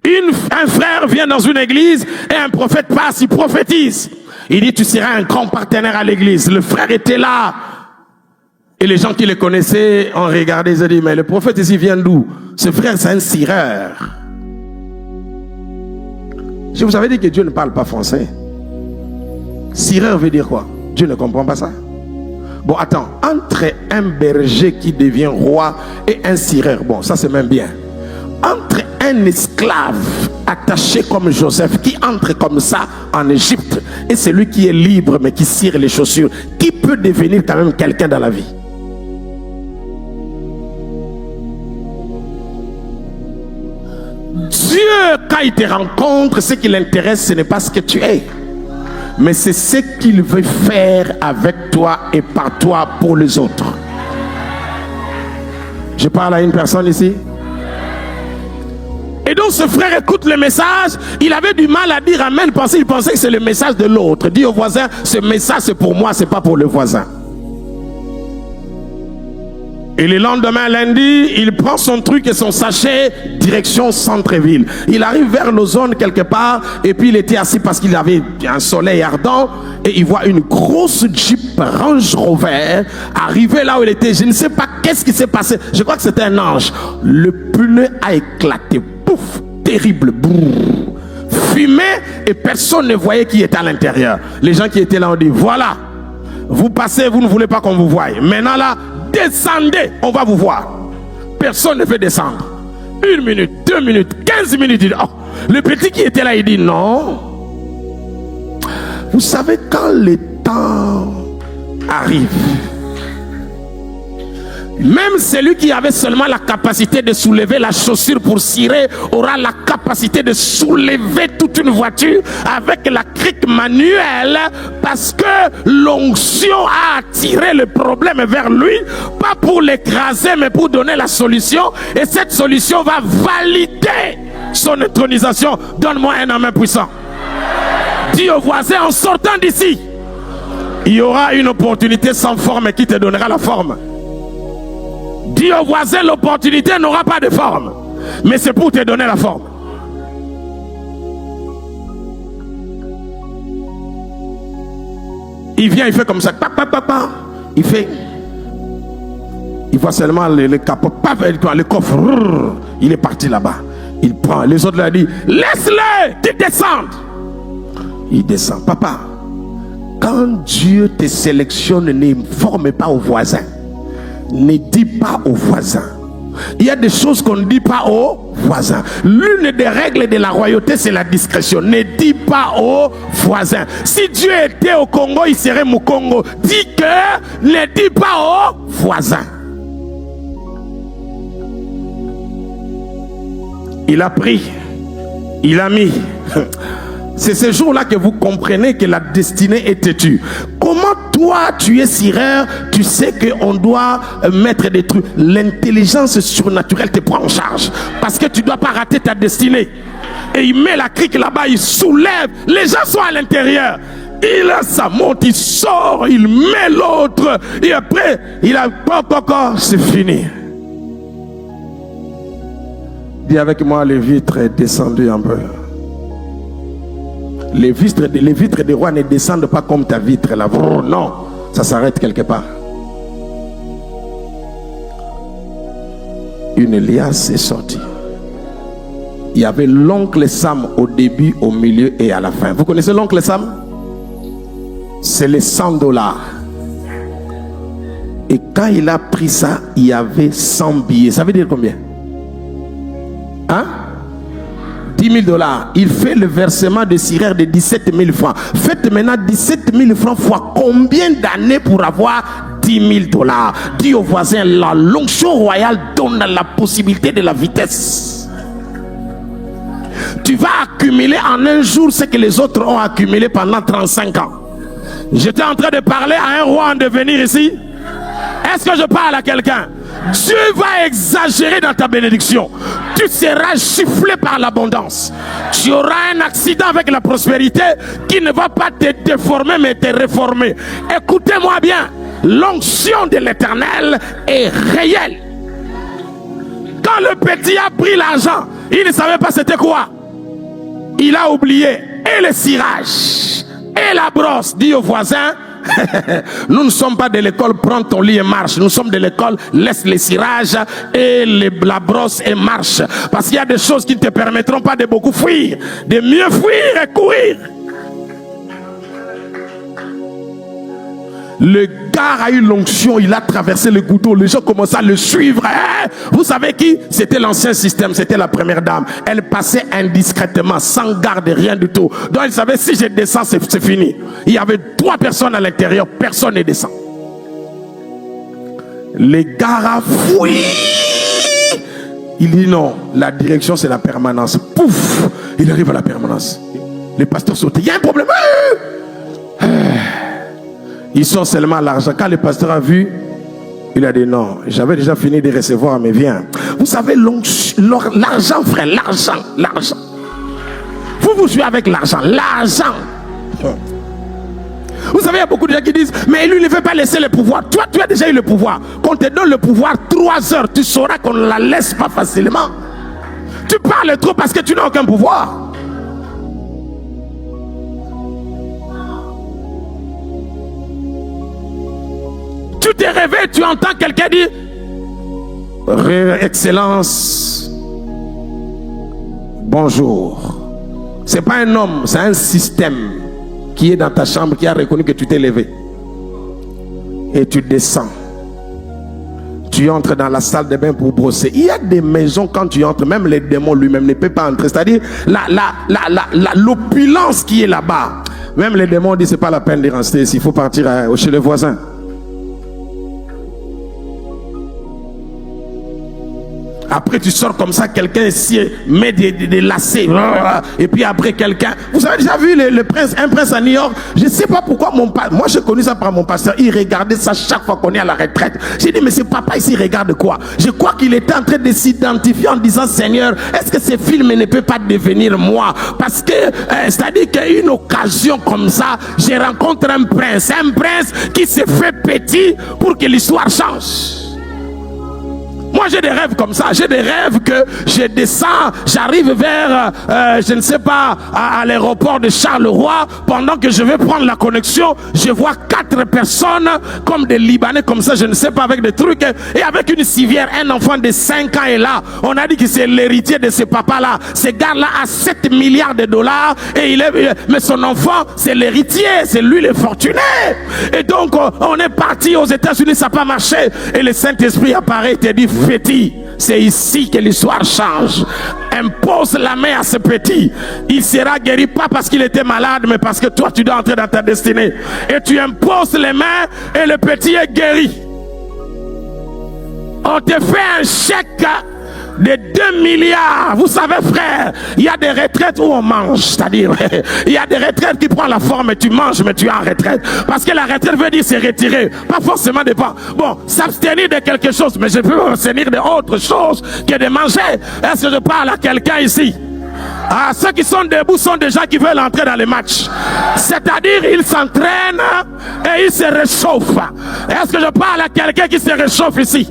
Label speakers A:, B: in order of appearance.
A: Un frère vient dans une église et un prophète passe, il prophétise. Il dit, tu seras un grand partenaire à l'église. Le frère était là. Et les gens qui le connaissaient ont regardé, ils ont dit, mais le prophète ici vient d'où? Ce frère, c'est un cireur. Je vous avais dit que Dieu ne parle pas français. Cireur veut dire quoi? Dieu ne comprend pas ça. Bon, attends, entre un berger qui devient roi et un cireur, bon, ça c'est même bien. Entre un esclave attaché comme Joseph qui entre comme ça en Égypte et celui qui est libre mais qui cire les chaussures, qui peut devenir quand même quelqu'un dans la vie? Dieu, quand il te rencontre, ce qui l'intéresse, ce n'est pas ce que tu es, mais c'est ce qu'il veut faire avec toi et par toi pour les autres. Je parle à une personne ici. Et donc ce frère écoute le message. Il avait du mal à dire amen parce qu'il pensait que c'est le message de l'autre. Dis au voisin, ce message c'est pour moi, c'est pas pour le voisin. Et le lendemain, lundi, il prend son truc et son sachet, direction centre-ville. Il arrive vers l'Ozone quelque part, et puis il était assis parce qu'il avait un soleil ardent, et il voit une grosse Jeep Range Rover arriver là où il était. Je ne sais pas qu'est-ce qui s'est passé. Je crois que c'était un ange. Le pneu a éclaté. Pouf, terrible. Brrr. Fumé, et personne ne voyait qui était à l'intérieur. Les gens qui étaient là ont dit, voilà, vous passez, vous ne voulez pas qu'on vous voie. Maintenant là, descendez, on va vous voir. Personne ne veut descendre. 1 minute, 2 minutes, 15 minutes. Oh, le petit qui était là, il dit non. Vous savez, quand le temps arrive, même celui qui avait seulement la capacité de soulever la chaussure pour cirer aura la capacité de soulever toute une voiture avec la crique manuelle, parce que l'onction a attiré le problème vers lui, pas pour l'écraser mais pour donner la solution, et cette solution va valider son intronisation. Donne-moi un amen puissant. Dis au voisin, en sortant d'ici, il y aura une opportunité sans forme qui te donnera la forme. Dis au voisin, l'opportunité n'aura pas de forme, mais c'est pour te donner la forme. Il vient, il fait comme ça, il fait, il voit seulement le capot, le coffre, il est parti là-bas. Il prend, les autres lui ont dit, laisse-le, tu descends. Il descend. Papa, quand Dieu te sélectionne, ne forme pas au voisin. Ne dis pas aux voisins. Il y a des choses qu'on ne dit pas aux voisins. L'une des règles de la royauté, c'est la discrétion. Ne dis pas aux voisins. Si Dieu était au Congo, il serait Mukongo. Dis que ne dis pas aux voisins. Il a pris, il a mis. C'est ce jour-là que vous comprenez que la destinée est têtue. Comment toi, tu es cireur, tu sais qu'on doit mettre des trucs. L'intelligence surnaturelle te prend en charge. Parce que tu ne dois pas rater ta destinée. Et il met la crique là-bas, il soulève. Les gens sont à l'intérieur. Ça monte, il sort, il met l'autre. Et après, il a pas, c'est fini. Dis avec moi, les vitres est descendu un peu. Les vitres des rois ne descendent pas comme ta vitre là. Non, ça s'arrête quelque part. Une liasse est sortie. Il y avait l'oncle Sam au début, au milieu et à la fin. Vous connaissez l'oncle Sam? C'est les $100. Et quand il a pris ça, il y avait 100 billets. Ça veut dire combien? Hein? $10 000. Il fait le versement de cireur de 17 000 francs. Faites maintenant 17 000 francs fois combien d'années pour avoir $10 000? Dis au voisin, la l'onction royale donne la possibilité de la vitesse. Tu vas accumuler en un jour ce que les autres ont accumulé pendant 35 ans. J'étais en train de parler à un roi en devenir ici. Est-ce que je parle à quelqu'un? Dieu va exagérer dans ta bénédiction. Tu seras giflé par l'abondance. Tu auras un accident avec la prospérité qui ne va pas te déformer mais te réformer. Écoutez-moi bien. L'onction de l'Éternel est réelle. Quand le petit a pris l'argent, Il ne savait pas c'était quoi. Il a oublié. Et le cirage. Et la brosse. Dit au voisin, nous ne sommes pas de l'école prends ton lit et marche. Nous sommes de l'école laisse les cirages et la brosse et marche. Parce qu'il y a des choses qui ne te permettront pas de beaucoup fuir. De mieux fuir et courir. Le gars a eu l'onction, il a traversé le goutte d'eau, les gens commençaient à le suivre. Vous savez qui? C'était l'ancien système, c'était la première dame. Elle passait indiscrètement, sans garde, rien du tout. Donc elle savait, si je descends, c'est fini. Il y avait 3 personnes à l'intérieur, personne ne descend. Le gars a fui. Il dit non, la direction c'est la permanence. Pouf, il arrive à la permanence. Les pasteurs sautent, il y a un problème. Ils sont seulement l'argent. Quand le pasteur a vu, il a dit non, j'avais déjà fini de recevoir, mais viens. Vous savez, l'argent, frère, l'argent. Vous jouez avec l'argent. Vous savez, il y a beaucoup de gens qui disent, mais lui ne veut pas laisser le pouvoir. Toi, tu as déjà eu le pouvoir. Qu'on te donne le pouvoir 3 heures, tu sauras qu'on ne la laisse pas facilement. Tu parles trop parce que tu n'as aucun pouvoir. Tu te réveilles, tu entends quelqu'un dire Excellence, bonjour. C'est pas un homme, c'est un système qui est dans ta chambre qui a reconnu que tu t'es levé. Et tu descends. Tu entres dans la salle de bain pour brosser. Il y a des maisons, quand tu entres, même les démons lui-même ne peuvent pas entrer. C'est-à-dire l'opulence qui est là-bas. Même les démons disent c'est pas la peine de rester ici, il faut partir chez le voisin. Après tu sors comme ça, quelqu'un ici met des lacets. Et puis après quelqu'un... Vous avez déjà vu un prince à New York? Je ne sais pas pourquoi moi j'ai connu ça par mon pasteur. Il regardait ça chaque fois qu'on est à la retraite. J'ai dit mais ce papa ici regarde quoi? Je crois qu'il était en train de s'identifier en disant Seigneur, est-ce que ce film ne peut pas devenir moi? Parce que c'est-à-dire qu'à une occasion comme ça, je rencontre un prince qui se fait petit pour que l'histoire change. Moi j'ai des rêves comme ça, j'ai des rêves que je descends, j'arrive vers, je ne sais pas, à l'aéroport de Charleroi, pendant que je vais prendre la connexion, je vois 4 personnes comme des Libanais comme ça, je ne sais pas, avec des trucs, et avec une civière, un enfant de 5 ans est là. On a dit que c'est l'héritier de ce papa-là. Ce gars-là a 7 milliards de dollars, et mais son enfant, c'est l'héritier, c'est lui le fortuné. Et donc, on est parti aux États-Unis, ça n'a pas marché, et le Saint-Esprit apparaît et te dit, petit, c'est ici que l'histoire change. Impose la main à ce petit. Il sera guéri pas parce qu'il était malade, mais parce que toi tu dois entrer dans ta destinée. Et tu imposes les mains et le petit est guéri. On te fait un chèque de 2 milliards. Vous savez frère, il y a des retraites où on mange. C'est-à-dire, il y a des retraites qui prennent la forme et tu manges mais tu es en retraite. Parce que la retraite veut dire se retirer. Pas forcément de pas. Bon, s'abstenir de quelque chose. Mais je peux m'abstenir d'autre chose que de manger. Est-ce que je parle à quelqu'un ici? Ah, ceux qui sont debout sont des gens qui veulent entrer dans les matchs. C'est-à-dire, ils s'entraînent et ils se réchauffent. Est-ce que je parle à quelqu'un qui se réchauffe ici?